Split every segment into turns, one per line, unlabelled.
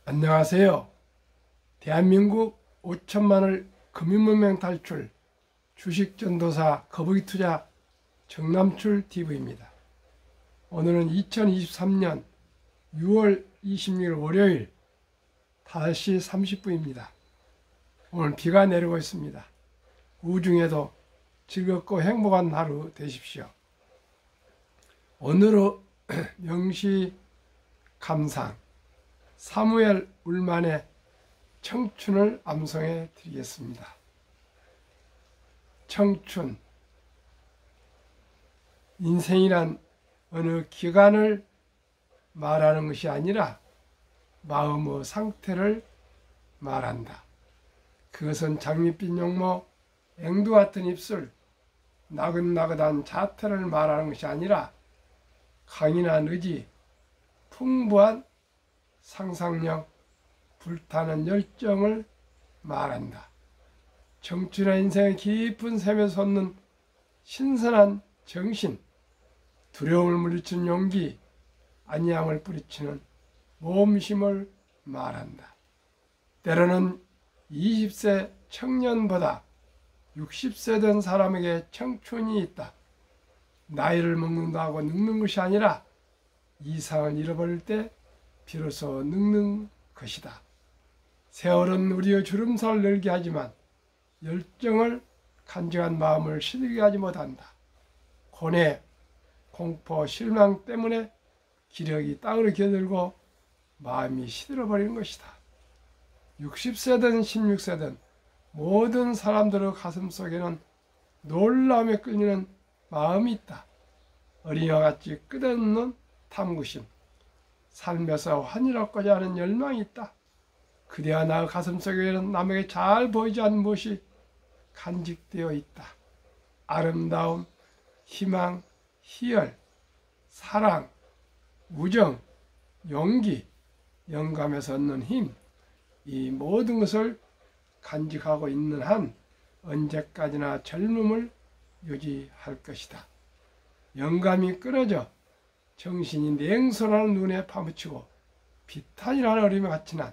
안녕하세요. 대한민국 5천만을 금융문명 탈출 주식전도사 거북이투자 정남출TV입니다. 오늘은 2023년 6월 26일 월요일 5시 30분입니다. 오늘 비가 내리고 있습니다. 우중에도 즐겁고 행복한 하루 되십시오. 오늘은 명시 감상 사무엘 울만의 청춘을 암송해 드리겠습니다. 청춘, 인생이란 어느 기간을 말하는 것이 아니라 마음의 상태를 말한다. 그것은 장밋빛 용모, 앵두 같은 입술, 나긋나긋한 자태를 말하는 것이 아니라 강인한 의지, 풍부한 상상력, 불타는 열정을 말한다. 청춘의 인생의 깊은 샘에 솟는 신선한 정신, 두려움을 물리치는 용기, 안녕을 뿌리치는 모험심을 말한다. 때로는 20세 청년보다 60세 된 사람에게 청춘이 있다. 나이를 먹는다고 늙는 것이 아니라 이상을 잃어버릴 때 비로소 늙는 것이다. 세월은 우리의 주름살을 늘게 하지만 열정을 간직한 마음을 시들게 하지 못한다. 고뇌, 공포, 실망 때문에 기력이 땅으로 기어들고 마음이 시들어버리는 것이다. 60세든 16세든 모든 사람들의 가슴 속에는 놀라움에 끌리는 마음이 있다. 어린이와 같이 끝없는 탐구심, 삶에서 환희롭고자 하는 열망이 있다. 그대와 나의 가슴 속에는 남에게 잘 보이지 않는 무엇이 간직되어 있다. 아름다움, 희망, 희열, 사랑, 우정, 용기, 영감에서 얻는 힘, 이 모든 것을 간직하고 있는 한 언제까지나 젊음을 유지할 것이다. 영감이 끊어져 정신이 냉소라는 눈에 파묻히고 비탄이라는 어림에 갇힌 한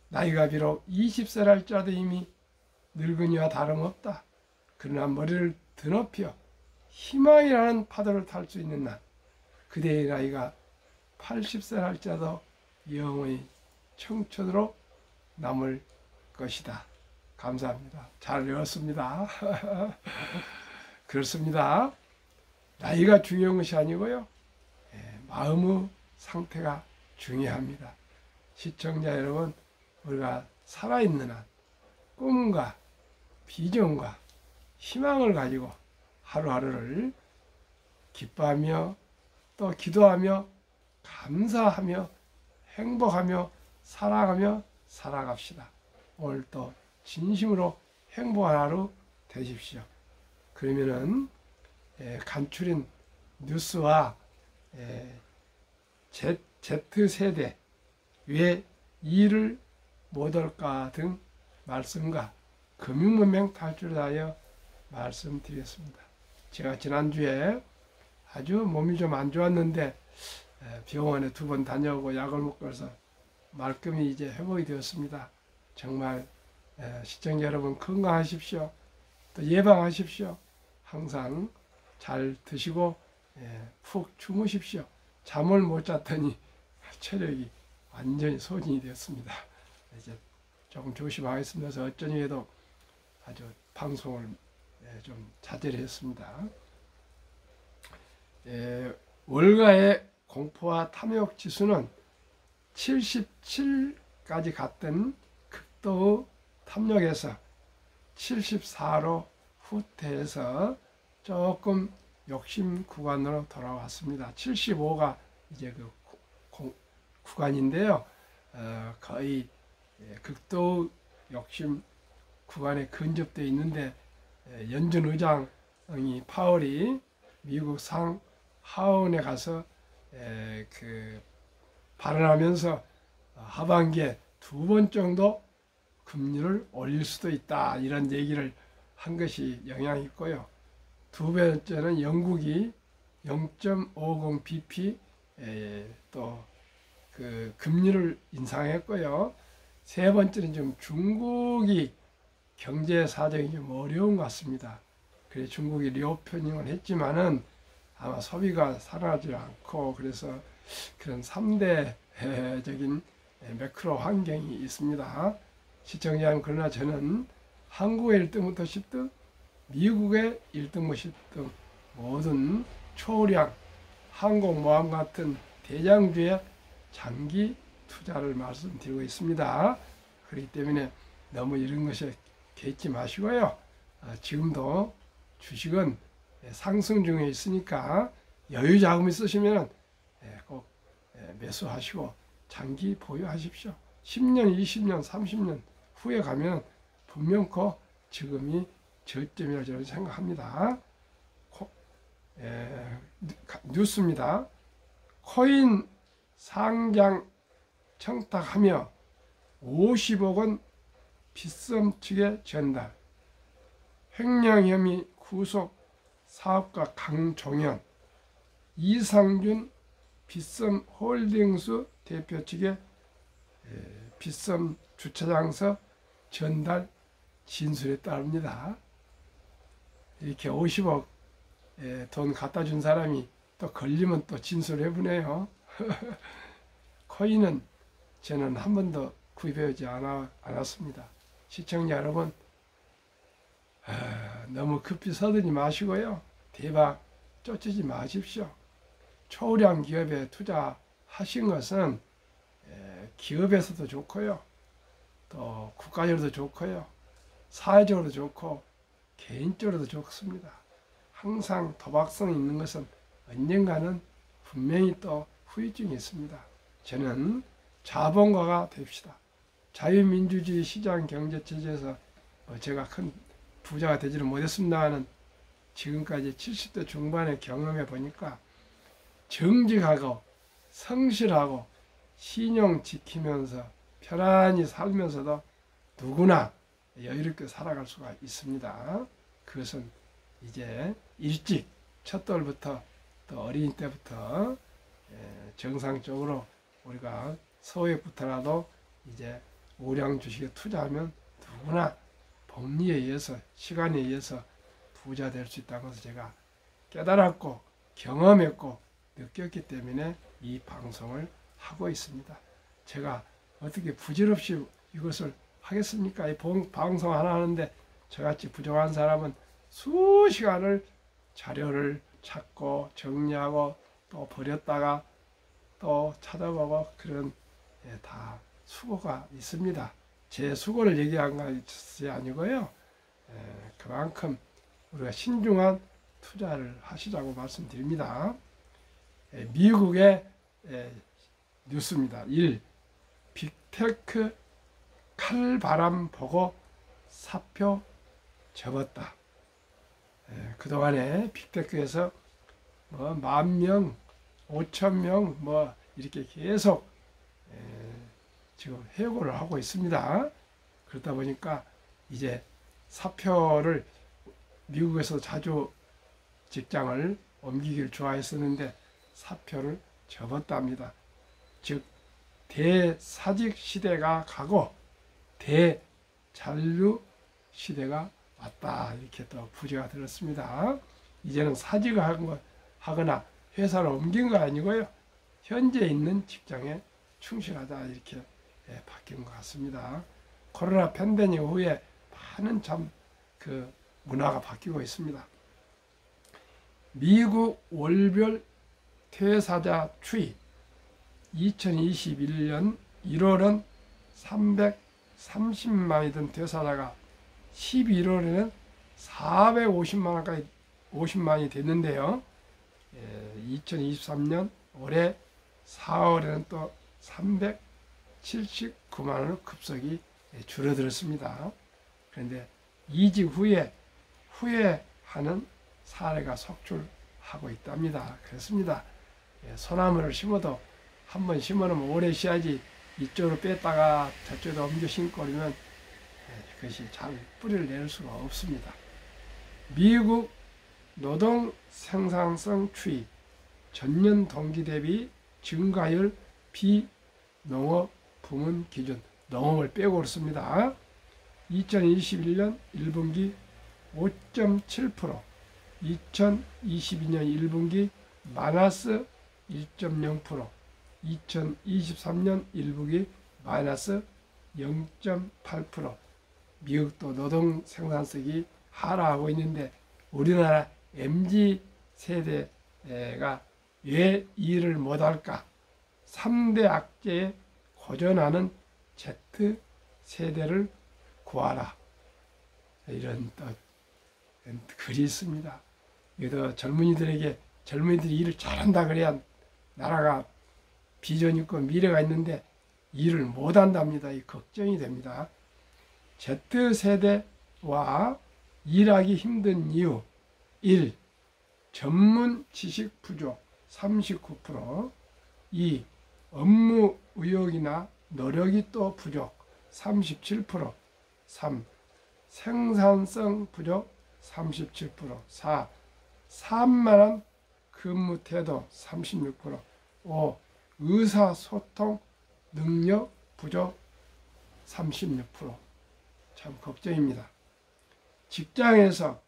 나이가 비록 20세랄지라도 이미 늙은이와 다름없다. 그러나 머리를 드높여 희망이라는 파도를 탈 수 있는 난 그대의 나이가 80세랄지라도 영원히 청춘으로 남을 것이다. 감사합니다. 잘 외웠습니다. 그렇습니다. 나이가 중요한 것이 아니고요. 마음의 상태가 중요합니다. 시청자 여러분, 우리가 살아있는 한 꿈과 비전과 희망을 가지고 하루하루를 기뻐하며 또 기도하며 감사하며 행복하며 사랑하며 살아갑시다. 오늘도 진심으로 행복한 하루 되십시오. 그러면은 간추린 뉴스와 Z세대 왜 일을 못할까 등 말씀과 금융문명 탈출에 대하여 말씀드리겠습니다. 제가 지난주에 아주 몸이 좀 안 좋았는데 병원에 2번 다녀오고 약을 먹고 해서 말끔히 이제 회복이 되었습니다. 정말 시청자 여러분 건강하십시오. 또 예방하십시오. 항상 잘 드시고 푹 주무십시오. 잠을 못 잤더니 체력이 완전히 소진이 되었습니다. 이제 조금 조심하겠습니다. 그래서 어쩐지 해도 아주 방송을 좀 자제를 했습니다. 월가의 공포와 탐욕 지수는 77까지 갔던 극도의 탐욕에서 74로 후퇴해서 조금 욕심 구간으로 돌아왔습니다. 75가 이제 그 구간인데요. 거의 극도 욕심 구간에 근접되어 있는데 연준 의장이 파월이 미국 상 하원에 가서 그 발언하면서 하반기에 2번 정도 금리를 올릴 수도 있다 이런 얘기를 한 것이 영향이 있고요. 2번째는 영국이 0.50bp 또 그 금리를 인상했고요. 세 번째는 좀 중국이 경제 사정이 좀 어려운 것 같습니다. 그래 중국이 리오프닝을 했지만은 아마 소비가 살아나지 않고 그래서 그런 3대적인 매크로 환경이 있습니다. 시청자님, 그러나 저는 한국의 1등부터 10등, 미국의 1등부터 10등 모든 초량 항공모함 같은 대장주의 장기 투자를 말씀드리고 있습니다. 그렇기 때문에 너무 이런 것에 개의치 마시고요. 지금도 주식은 상승 중에 있으니까 여유 자금 있으시면 꼭 매수하시고 장기 보유하십시오. 10년, 20년, 30년 후에 가면 분명코 지금이 저점이라고 저는 생각합니다. 뉴스입니다. 코인 상장 청탁하며 50억 원 빗썸 측에 전달. 횡령 혐의 구속 사업가 강종현, 이상준 빗썸 홀딩스 대표 측에 빗썸 주차장서 전달 진술에 따릅니다. 이렇게 50억 돈 갖다 준 사람이 또 걸리면 또 진술해 보네요. 코인은 저는 한 번도 구입하지 않았습니다. 시청자 여러분, 너무 급히 서두르지 마시고요. 대박 쫓지 마십시오. 초량 기업에 투자하신 것은 기업에서도 좋고요. 또 국가적으로도 좋고요. 사회적으로도 좋고 개인적으로도 좋습니다. 항상 도박성이 있는 것은 언젠가는 분명히 또 후유증이 있습니다. 저는 자본가가 됩시다. 자유민주주의 시장 경제체제에서 제가 큰 부자가 되지는 못했습니다만 지금까지 70대 중반에 경험해 보니까 정직하고 성실하고 신용 지키면서 편안히 살면서도 누구나 여유롭게 살아갈 수가 있습니다. 그것은 이제 일찍 첫돌부터 또 어린 때부터 정상적으로 우리가 소액부터라도 이제 우량 주식에 투자하면 누구나 법리에 의해서 시간에 의해서 부자 될 수 있다는 것을 제가 깨달았고 경험했고 느꼈기 때문에 이 방송을 하고 있습니다. 제가 어떻게 부질없이 이것을 하겠습니까? 이 방송 하나 하는데 저같이 부족한 사람은 수시간을 자료를 찾고 정리하고 또 버렸다가 또 찾아보고 그런 다 수고가 있습니다. 제 수고를 얘기한 것이 아니고요. 그만큼 우리가 신중한 투자를 하시자고 말씀드립니다. 미국의 뉴스입니다. 1. 빅테크 칼바람 보고 사표 접었다. 그동안에 빅테크에서 뭐 10,000명, 5,000명 뭐 이렇게 계속 지금 해고를 하고 있습니다. 그러다 보니까 이제 사표를 미국에서 자주 직장을 옮기기를 좋아했었는데 사표를 접었답니다. 즉 대사직 시대가 가고 대잔류 시대가 왔다, 이렇게 또 부제가 들었습니다. 이제는 사직을 하거나 회사를 옮긴 거 아니고요. 현재 있는 직장에 충실하다, 이렇게 바뀐 것 같습니다. 코로나 팬데믹 후에 많은 참 그 문화가 바뀌고 있습니다. 미국 월별 퇴사자 추이 2021년 1월은 330만이던 퇴사자가 11월에는 450만이 됐는데요. 2023년 올해 4월에는 또 379만으로 급속히 줄어들었습니다. 그런데 이직 후에 후회하는 사례가 속출하고 있답니다. 그렇습니다. 소나무를 심어도 한 번 심어놓으면 오래 쉬어야지 이쪽으로 뺐다가 저쪽으로 옮겨 심고 그러면 그것이 잘 뿌리를 낼 수가 없습니다. 미국 노동 생산성 추이 전년 동기 대비 증가율 농업 부문 기준, 농업을 빼고 그렇습니다. 2021년 1분기 5.7%, 2022년 1분기 마이너스 1.0%, 2023년 1분기 마이너스 0.8%. 미국도 노동 생산성이 하락하고 있는데 우리나라 MZ 세대가 왜 일을 못할까? 3대 악재에 고전하는 Z세대를 구하라. 이런 또 글이 있습니다. 이것도 젊은이들이 일을 잘한다 그래야 나라가 비전 있고 미래가 있는데 일을 못한답니다. 이 걱정이 됩니다. Z세대와 일하기 힘든 이유 1. 전문 지식 부족 39%, 2. 업무 의욕이나 노력이 또 부족 37%, 3. 생산성 부족 37%, 4. 산만한 근무 태도 36%, 5. 의사소통 능력 부족 36%. 참 걱정입니다. 직장에서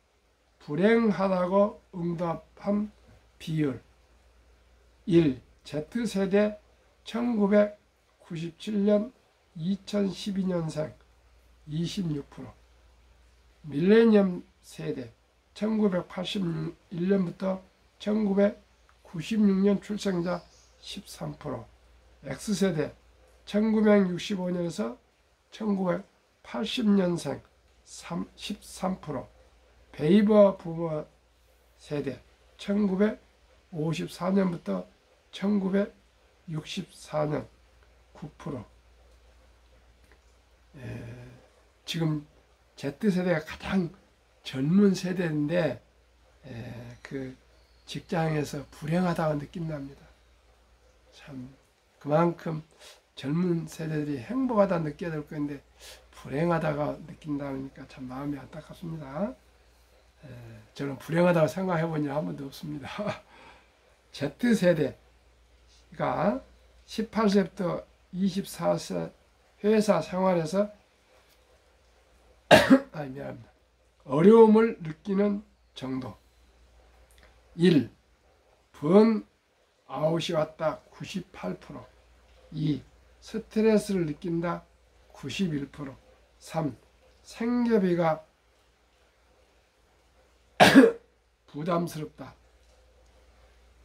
불행하다고 응답한 비율 1. Z세대 1997년 2012년생 26%, 밀레니엄 세대 1981년부터 1996년 출생자 13%, X세대 1965년에서 1980년생 13%, 베이버 부모 세대 1954년부터 1964년 9%. 지금 Z세대가 가장 젊은 세대인데 그 직장에서 불행하다고 느낀답니다. 참 그만큼 젊은 세대들이 행복하다 느껴야 될 건데 불행하다가 느낀다니까 참 마음이 안타깝습니다. 저는 불행하다고 생각해 본 일 한 번도 없습니다. Z세대가 18세부터 24세 회사 생활에서 미안합니다. 어려움을 느끼는 정도 1. 번아웃이 왔다 98%, 2. 스트레스를 느낀다 91%, 3. 생계비가 부담스럽다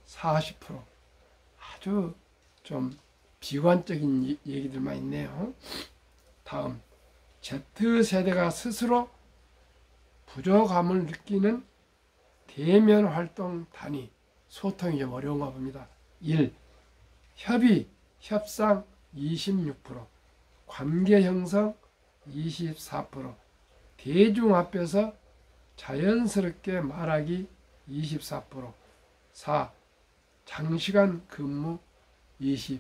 40%. 아주 좀 비관적인 얘기들만 있네요. 다음, Z세대가 스스로 부족함을 느끼는 대면 활동 단위, 소통이 좀 어려운가 봅니다. 1. 협의, 협상 26%, 관계 형성 24%, 대중 앞에서 자연스럽게 말하기 24%, 4. 장시간 근무 24%.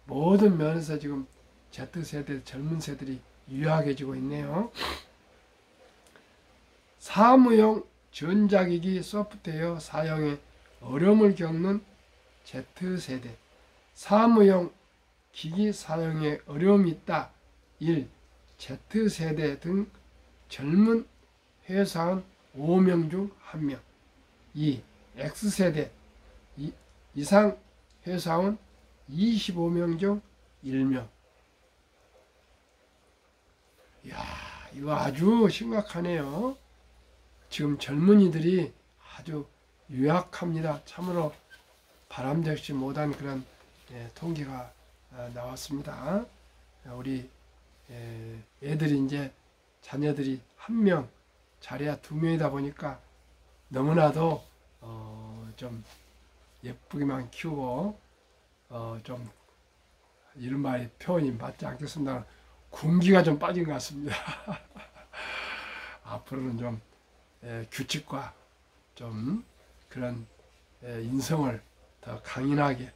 모든 면에서 지금 Z세대 젊은 세들이 유약해지고 있네요. 사무용 전자기기 소프트웨어 사용에 어려움을 겪는 Z세대. 사무용 기기 사용에 어려움이 있다. 1. Z세대 등 젊은 회사원 5명 중 1명. 2. X세대 이상 회사원 25명 중 1명. 이야, 이거 아주 심각하네요. 지금 젊은이들이 아주 유약합니다. 참으로 바람직지 못한 그런 통계가 나왔습니다. 우리 애들이 이제 자녀들이 1명 잘해야 2명이다 보니까 너무나도 좀 예쁘게만 키우고 좀 이런 말이 표현이 맞지 않겠습니다. 군기가 좀 빠진 것 같습니다. 앞으로는 좀 규칙과 좀 그런 인성을 더 강인하게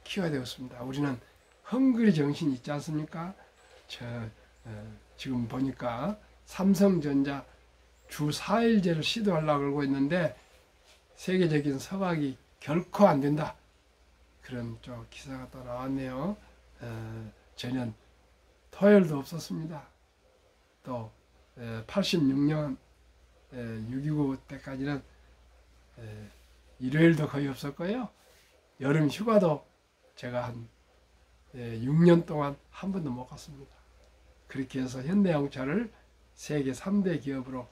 키워야 되겠습니다. 우리는 헝그리 정신이 있지 않습니까? 지금 보니까 삼성전자 주 4일제를 시도하려고 그러고 있는데 세계적인 서각이 결코 안 된다. 그런 좀 기사가 또 나왔네요. 전년 토요일도 없었습니다. 또 86년 6.29 때까지는 일요일도 거의 없었고요. 여름 휴가도 제가 한 6년 동안 한 번도 못 갔습니다. 그렇게 해서 현대자동차를 세계 3대 기업으로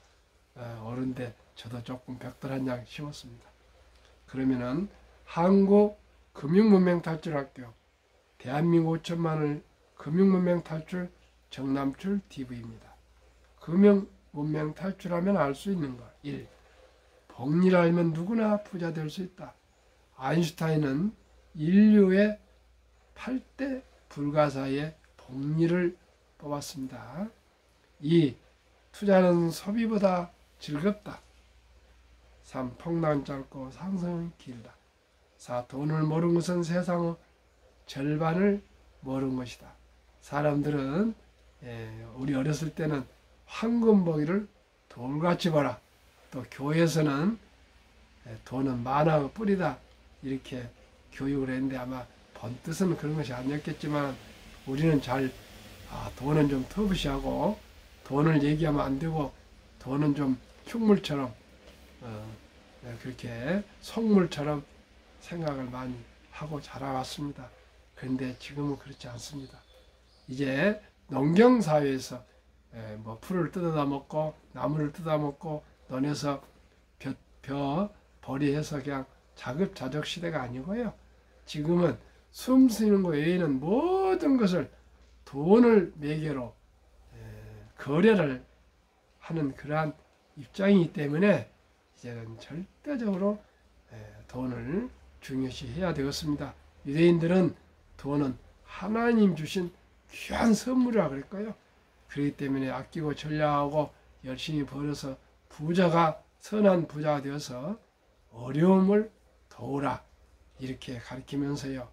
오른데 저도 조금 벽돌 한 장 심었습니다. 그러면은 한국금융문명탈출학교 대한민국 5천만을 금융문명 탈출 정남출 TV입니다. 금융문명 탈출하면 알 수 있는 것. 1. 복리를 알면 누구나 부자 될 수 있다. 아인슈타인은 인류의 8대 불가사의 복리를 뽑았습니다. 2. 투자는 소비보다 즐겁다. 3. 폭락은 짧고 상승은 길다. 4. 돈을 모르는 것은 세상의 절반을 모르는 것이다. 사람들은 우리 어렸을 때는 황금보기를 돌같이 봐라. 또 교회에서는 돈은 만화의 뿌리다. 이렇게 교육을 했는데 아마 본뜻은 그런 것이 아니었겠지만 우리는 돈은 좀 터부시하고 돈을 얘기하면 안 되고 돈은 좀 흉물처럼 그렇게 속물처럼 생각을 많이 하고 자라왔습니다. 그런데 지금은 그렇지 않습니다. 이제 농경사회에서 뭐 풀을 뜯어다 먹고 나무를 뜯어 먹고 논에서 벌이해서 그냥 자급자족 시대가 아니고요. 지금은 숨 쉬는 것 외에는 모든 것을 돈을 매개로 거래를 하는 그러한 입장이기 때문에 이제는 절대적으로 돈을 중요시해야 되겠습니다. 유대인들은 돈은 하나님 주신 귀한 선물이라 그랬고요. 그렇기 때문에 아끼고 전략하고 열심히 벌어서 선한 부자가 되어서 어려움을 도우라 이렇게 가르치면서요.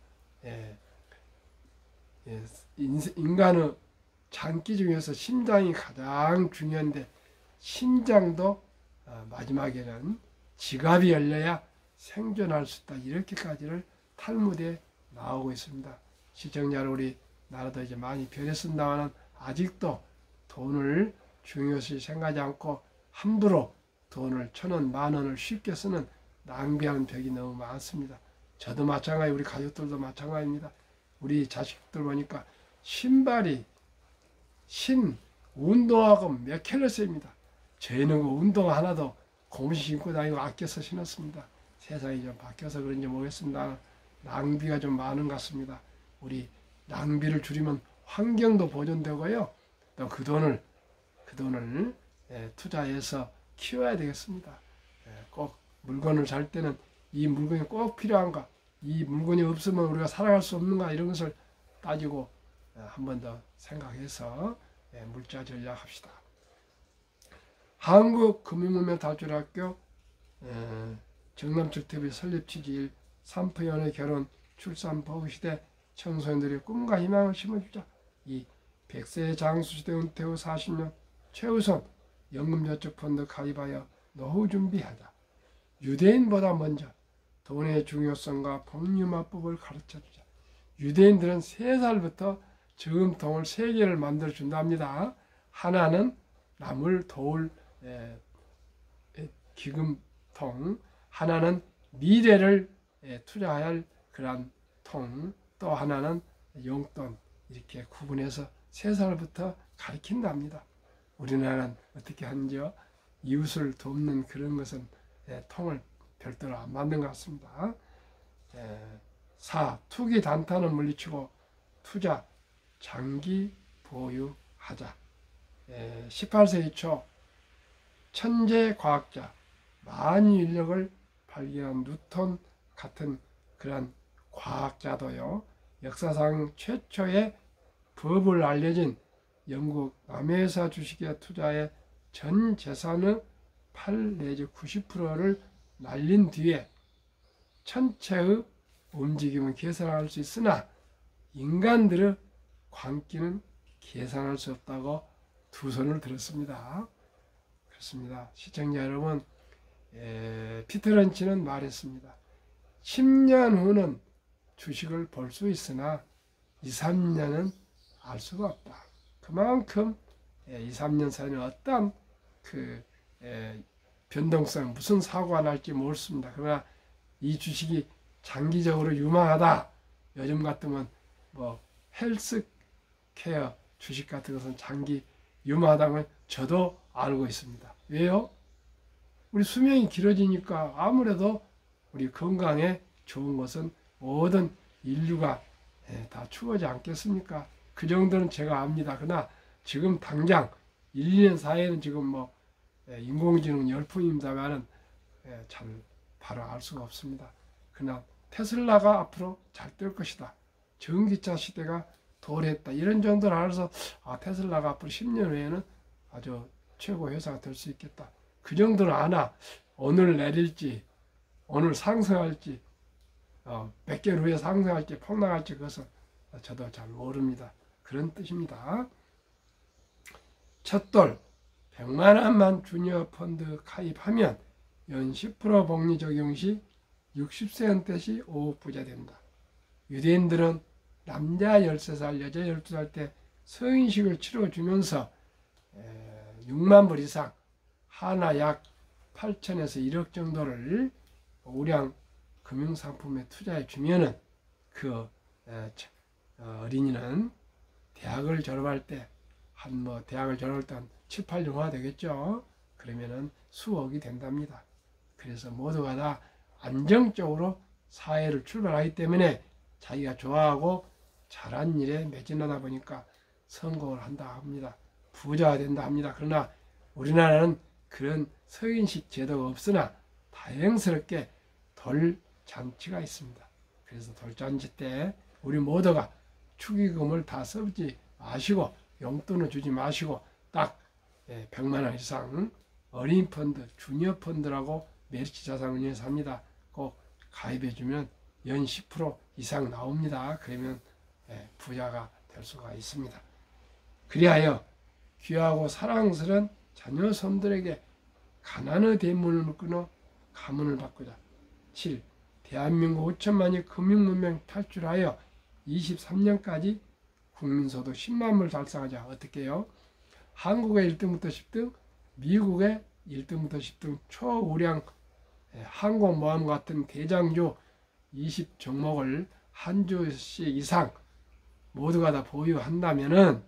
인간의 장기 중에서 심장이 가장 중요한데 심장도 마지막에는 지갑이 열려야 생존할 수 있다. 이렇게까지를 탈무드에 나오고 있습니다. 시청자 우리 나라도 이제 많이 변했습니다만 아직도 돈을 중요시 생각하지 않고 함부로 돈을 1,000원, 10,000원을 쉽게 쓰는 낭비하는 벽이 너무 많습니다. 저도 마찬가지, 우리 가족들도 마찬가지입니다. 우리 자식들 보니까 신발이 운동화가 몇 켤레입니다. 저희는 그 운동화 하나도 고무신 신고 다니고 아껴서 신었습니다. 세상이 좀 바뀌어서 그런지 모르겠습니다. 낭비가 좀 많은 것 같습니다. 우리 낭비를 줄이면 환경도 보존되고요. 또 그 돈을 투자해서 키워야 되겠습니다. 꼭 물건을 살 때는 이 물건이 꼭 필요한가, 이 물건이 없으면 우리가 살아갈 수 없는가 이런 것을 따지고 한 번 더 생각해서 물자 전략합시다. 한국금융문명탈출학교 정남출 TV 설립 취지일 산부연애 결혼 출산 보호시대 청소년들의 꿈과 희망을 심어주자. 이 100세 장수시대 은퇴 후 40년 최우선 연금저축펀드 가입하여 노후 준비하자. 유대인보다 먼저 돈의 중요성과 복리마법을 가르쳐주자. 유대인들은 3살부터 저금통을 3개를 만들어 준답니다. 하나는 남을 도울 기금통, 하나는 미래를 투자할 그런 통, 또 하나는 용돈, 이렇게 구분해서 3살부터 가르친답니다. 우리나라는 어떻게 하는지요? 이웃을 돕는 그런 것은 통을 별도로 안 만든 것 같습니다. 4. 투기 단타는 물리치고 투자 장기 보유하자. 18세기 초 천재 과학자, 만유 인력을 발견한 뉴턴 같은 그런 과학자도요, 역사상 최초의 법을 알려진 영국 남해사 주식에 투자해 전 재산의 8 내지 90%를 날린 뒤에 천체의 움직임을 계산할 수 있으나 인간들의 광기는 계산할 수 없다고 두 손을 들었습니다. 그렇습니다. 시청자 여러분, 피터 런치는 말했습니다. 10년 후는 주식을 볼 수 있으나 2, 3년은 알 수가 없다. 그만큼 2, 3년 사이는 어떤 그 변동성, 무슨 사고가 날지 모르습니다. 그러나 이 주식이 장기적으로 유망하다. 요즘 같으면 뭐 헬스케어 주식 같은 것은 장기 유망하다는 걸 저도 알고 있습니다. 왜요? 우리 수명이 길어지니까 아무래도 우리 건강에 좋은 것은 모든 인류가 다 추구하지 않겠습니까? 그 정도는 제가 압니다. 그러나 지금 당장 1, 2년 사이에는 지금 뭐 인공지능 열풍입니다만은 잘 바로 알 수가 없습니다. 그러나 테슬라가 앞으로 잘 될 것이다. 전기차 시대가 도래했다. 이런 정도를 알아서 테슬라가 앞으로 10년 후에는 아주 최고 회사가 될 수 있겠다. 그 정도는 아나 오늘 내릴지 오늘 상승할지 몇 개월 후에 상승할지 폭락할지 그것은 저도 잘 모릅니다. 그런 뜻입니다. 첫돌 100만 원만 주니어 펀드 가입하면 연 10% 복리 적용 시 60세 은퇴 시 5억 부자 된다. 유대인들은 남자 13살, 여자 12살 때 성인식을 치러주면서 6만 불 이상 하나 약 8천에서 1억 정도를 우량 금융상품에 투자해 주면은 그 어린이는 대학을 졸업할 때 대학을 졸업할 때 한 7, 8년 후가 되겠죠. 그러면은 수억이 된답니다. 그래서 모두가 다 안정적으로 사회를 출발하기 때문에 자기가 좋아하고 잘한 일에 매진하다 보니까 성공을 한다 합니다. 부자가 된다 합니다. 그러나 우리나라는 그런 성인식 제도가 없으나 다행스럽게 돌잔치가 있습니다. 그래서 돌잔치 때 우리 모두가 축의금을 다 쓰지 마시고 용돈을 주지 마시고 딱 100만 원 이상 어린 펀드, 주니어 펀드라고 메리츠 자산운용에서 합니다. 꼭 가입해주면 연 10% 이상 나옵니다. 그러면 부자가 될 수가 있습니다. 그리하여 귀하고 사랑스러운 자녀 손들에게 가난의 대문을 끊어 가문을 바꾸자. 7. 대한민국 5천만이 금융문명 탈출하여 23년까지 국민소득 10만 불 달성하자. 어떻게 해요? 한국의 1등부터 10등, 미국의 1등부터 10등 초우량 항공모함 같은 대장주 20종목을 한 주씩 이상 모두가 다 보유한다면은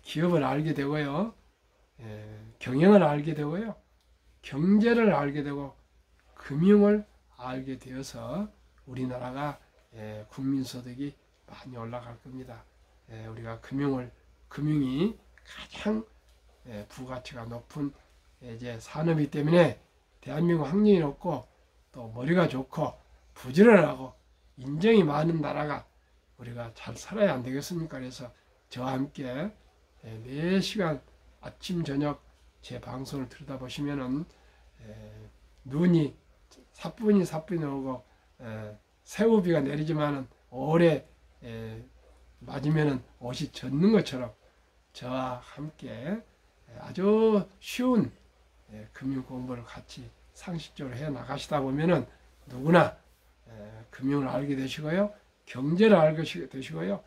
기업을 알게 되고요, 경영을 알게 되고요, 경제를 알게 되고 금융을 알게 되어서 우리나라가 국민소득이 많이 올라갈 겁니다. 우리가 금융이 가장 부가치가 높은 이제 산업이기 때문에 대한민국 학력이 높고 또 머리가 좋고 부지런하고 인정이 많은 나라가 우리가 잘 살아야 안 되겠습니까? 그래서 저와 함께 매 시간 아침 저녁 제 방송을 들여다보시면은 눈이 사뿐히 오고 새우비가 내리지만은 오래 맞으면은 옷이 젖는 것처럼 저와 함께 아주 쉬운 금융 공부를 같이 상식적으로 해 나가시다 보면은 누구나 금융을 알게 되시고요, 경제를 알게 되시고요,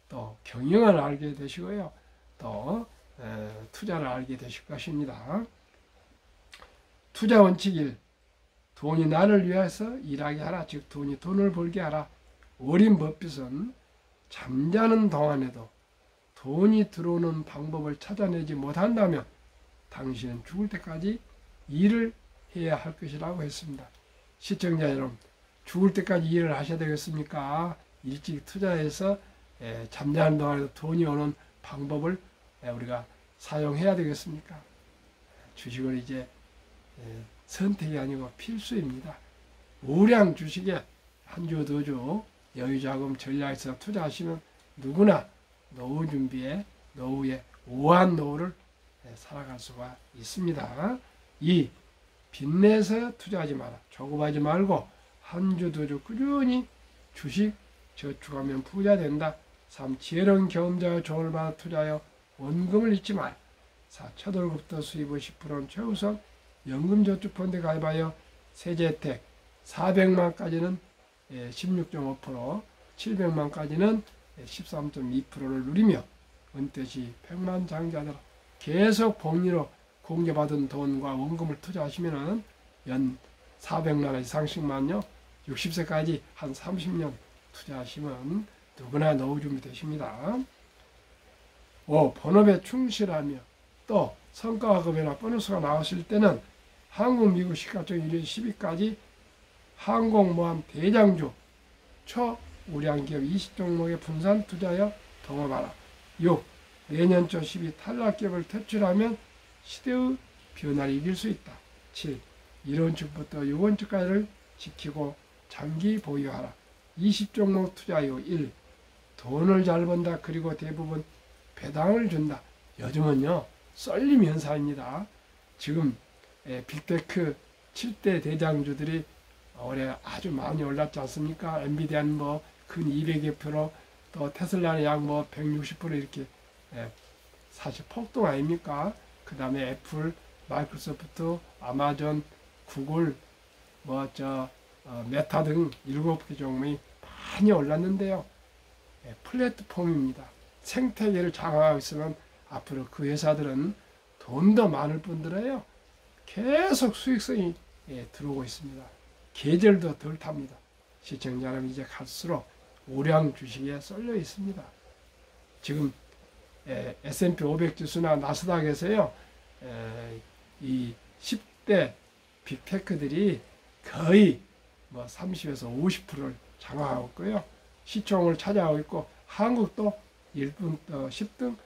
또 경영을 알게 되시고요, 또 투자를 알게 되실 것입니다. 투자 원칙 1. 돈이 나를 위해서 일하게 하라. 즉 돈이 돈을 벌게 하라. 워린 버핏은 잠자는 동안에도 돈이 들어오는 방법을 찾아내지 못한다면 당신은 죽을 때까지 일을 해야 할 것이라고 했습니다. 시청자 여러분, 죽을 때까지 일을 하셔야 되겠습니까? 일찍 투자해서 잠자는 동안에도 돈이 오는 방법을 우리가 사용해야 되겠습니까? 주식은 이제 선택이 아니고 필수입니다. 우량 주식에 한 주, 두 주 여유자금 전략에서 투자하시면 누구나 노후 준비에 노후에 우아한 노후를 살아갈 수가 있습니다. 2. 빚내서 투자하지 마라. 조급하지 말고 한 주, 두 주 꾸준히 주식 저축하면 부자 된다. 3. 지혜로운 경험자의 조언을 받아 투자하여 원금을 잊지 마라. 4. 첫 월급부터 수입의 10%는 최우선 연금저축펀드에 가입하여 세제 혜택 400만까지는 16.5%, 700만까지는 13.2%를 누리며 은퇴시 100만 장자들 계속 복리로 공개받은 돈과 원금을 투자하시면 연 400만 원 이상씩만요. 60세까지 한 30년 투자하시면 누구나 노후 준비 되십니다. 5. 본업에 충실하며 또 성과급이나 보너스가 나왔을 때는 한국, 미국 시가총 1위 10위까지 항공모함 대장주 초우량기업 20종목에 분산 투자하여 동업하라. 6. 내년 초 10위 탈락기업을 퇴출하면 시대의 변화를 이길 수 있다. 7. 1원칙부터 6원칙까지를 지키고 장기 보유하라. 20종목 투자 이후 1. 돈을 잘 번다. 그리고 대부분 배당을 준다. 요즘은요 썰림 현상입니다. 지금 빅테크 7대 대장주들이 올해 아주 많이 올랐지 않습니까? 엔비디아는 뭐 근 200여 %, 또 테슬라는 약 뭐 160% 이렇게 사실 폭등 아닙니까? 그 다음에 애플, 마이크로소프트, 아마존, 구글, 메타 등 7개 종목이 많이 올랐는데요. 플랫폼입니다. 생태계를 장악하고 있으면 앞으로 그 회사들은 돈도 많을 뿐더러요 계속 수익성이 들어오고 있습니다. 계절도 덜 탑니다. 시청자 여러분, 이제 갈수록 우량 주식에 쏠려 있습니다. 지금 S&P 500 지수나 나스닥에서요 이 10대 빅테크들이 거의 30에서 50%를 장악하고 있고요. 시총을 차지하고 있고, 한국도 1등, 10등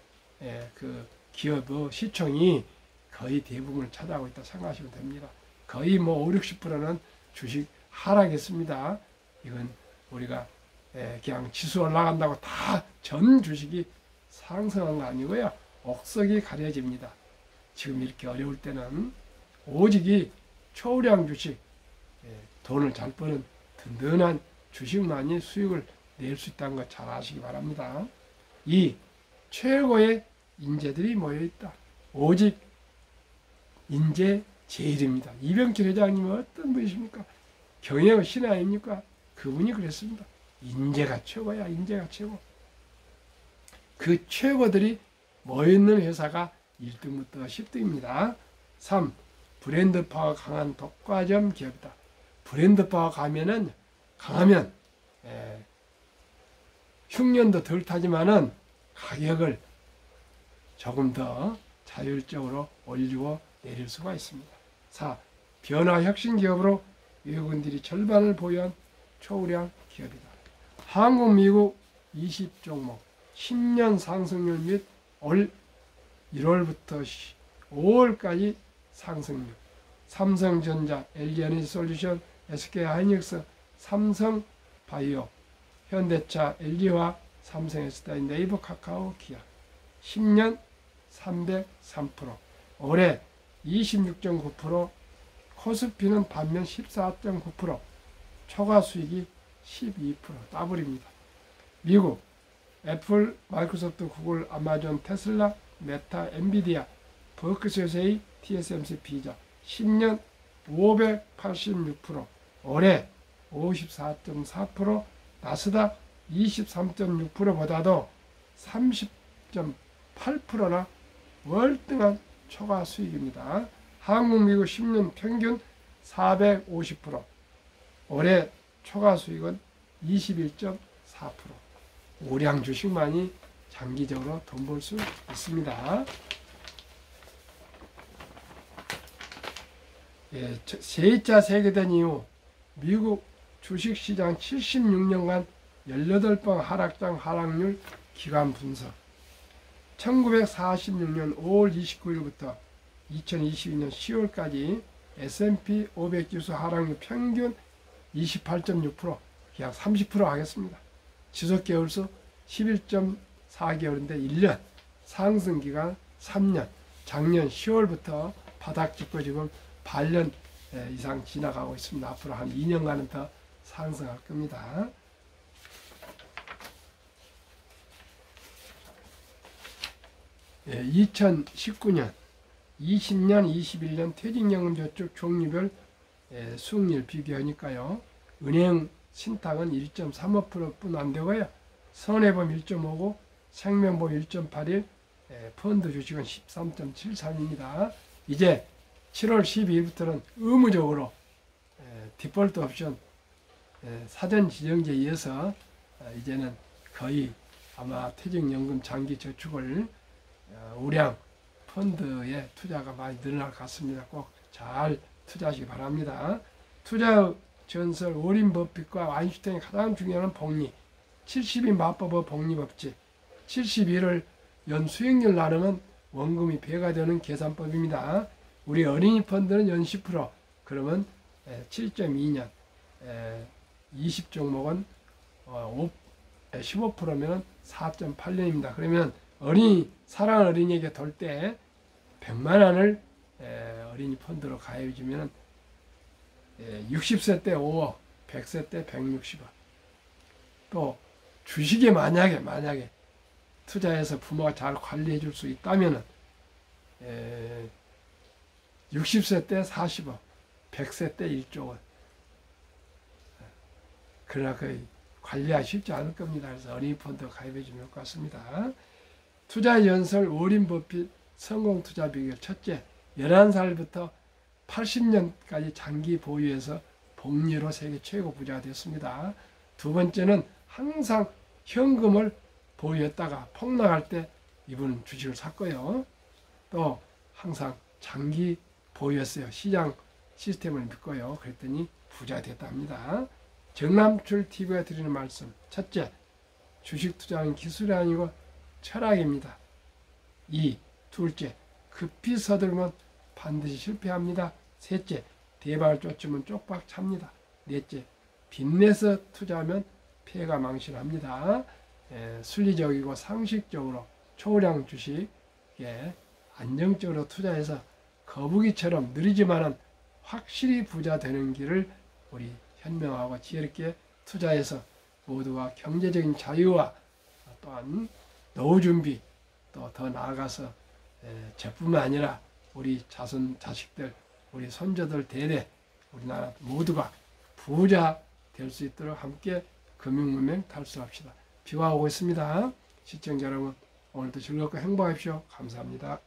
그 기업의 시총이 거의 대부분을 차지하고 있다 생각하시면 됩니다. 거의 5, 60%는 주식 하락했습니다. 이건 우리가 그냥 지수 올라간다고 다 전 주식이 상승한 거 아니고요. 옥석이 가려집니다. 지금 이렇게 어려울 때는 오직이 초우량 주식, 돈을 잘 버는 든든한 주식만이 수익을 낼 수 있다는 거 잘 아시기 바랍니다. 2. 최고의 인재들이 모여있다. 오직 인재 제일입니다. 이병철 회장님은 어떤 분이십니까? 경영의 신 아닙니까? 그분이 그랬습니다. 인재가 최고야. 인재가 최고. 그 최고들이 모여있는 회사가 1등부터 10등입니다. 3. 브랜드 파워 강한 독과점 기업이다. 브랜드 파워 강하면 흉년도 덜 타지만은 가격을 조금 더 자율적으로 올리고 내릴 수가 있습니다. 4. 변화 혁신 기업으로 외국인들이 절반을 보유한 초우량 기업이다. 한국, 미국 20종목 10년 상승률 및 올 1월부터 5월까지 상승률. 삼성전자, LG에너지솔루션, SK하이닉스, 삼성바이오, 현대차, LG화, 삼성에스다, 네이버, 카카오, 기아. 10년 303%, 올해 26.9%, 코스피는 반면 14.9%, 초과 수익이 12%, 더블입니다. 미국, 애플, 마이크로소프트, 구글, 아마존, 테슬라, 메타, 엔비디아, 버크셔세이, TSMC, 비자. 10년 586%, 올해 54.4%, 나스닥 23.6%보다도 30.8%나 월등한 초과 수익입니다. 한국, 미국 10년 평균 450%, 올해 초과 수익은 21.4%. 우량 주식만이 장기적으로 돈 벌 수 있습니다. 세입자 세계된 이후 미국 주식시장 76년간 18번 하락장 하락률 기간 분석. 1946년 5월 29일부터 2022년 10월까지 S&P 500 지수 하락률 평균 28.6%, 약 30% 하겠습니다. 지속개월수 11.4개월인데 1년, 상승기간 3년, 작년 10월부터 바닥 찍고 지금 8년 이상 지나가고 있습니다. 앞으로 한 2년간은 더 상승할 겁니다. 예, 2019년, 20년, 21년 퇴직연금 저축 종류별 수익률 비교하니까요. 은행 신탁은 1.35%뿐 안 되고요. 손해보험 1.59, 생명보험 1.81, 펀드 주식은 13.73입니다. 이제 7월 12일부터는 의무적으로 디폴트 옵션 사전 지정제에 의해서 이제는 거의 아마 퇴직연금 장기 저축을 우량 펀드에 투자가 많이 늘어날 것 같습니다. 꼭 잘 투자하시기 바랍니다. 투자 전설 워린 버핏과 아인슈타인이 가장 중요한 복리 70인 마법의 복리법칙 71을 연 수익률 나누면 원금이 배가 되는 계산법입니다. 우리 어린이 펀드는 연 10% 그러면 7.2년 20종목은 15%면 4.8년입니다. 그러면 사랑하는 어린이에게 돌 때 100만 원을 어린이 펀드로 가입해주면 60세 때 5억, 100세 때 160억. 또 주식에 만약에 투자해서 부모가 잘 관리해 줄 수 있다면 60세 때 40억, 100세 때 1조 원. 그러나 관리하기 쉽지 않을 겁니다. 그래서 어린이 펀드 가입해 주면 좋을 것 같습니다. 투자 연설 워린 버핏 성공 투자 비결 첫째, 11살부터 80년까지 장기 보유해서 복리로 세계 최고 부자가 됐습니다. 두 번째는 항상 현금을 보유했다가 폭락할 때 이분은 주식을 샀고요. 또 항상 장기 보유했어요. 시장 시스템을 믿고요. 그랬더니 부자가 됐다 합니다. 정남출 TV가 드리는 말씀. 첫째, 주식 투자는 기술이 아니고 철학입니다. 둘째, 급히 서두르면 반드시 실패합니다. 셋째, 대박을 쫓으면 쪽박 찹니다. 넷째, 빚내서 투자하면 폐가 망신합니다. 순리적이고 상식적으로 초량 주식에 안정적으로 투자해서 거북이처럼 느리지만은 확실히 부자 되는 길을 우리 현명하고 지혜롭게 투자해서 모두가 경제적인 자유와 또한 노후 준비 또 더 나아가서 저뿐만 아니라 우리 자식들, 우리 손자들 대대 우리나라 모두가 부자 될 수 있도록 함께 금융문명 달성합시다. 비가 오고 있습니다. 시청자 여러분 오늘도 즐겁고 행복하십시오. 감사합니다.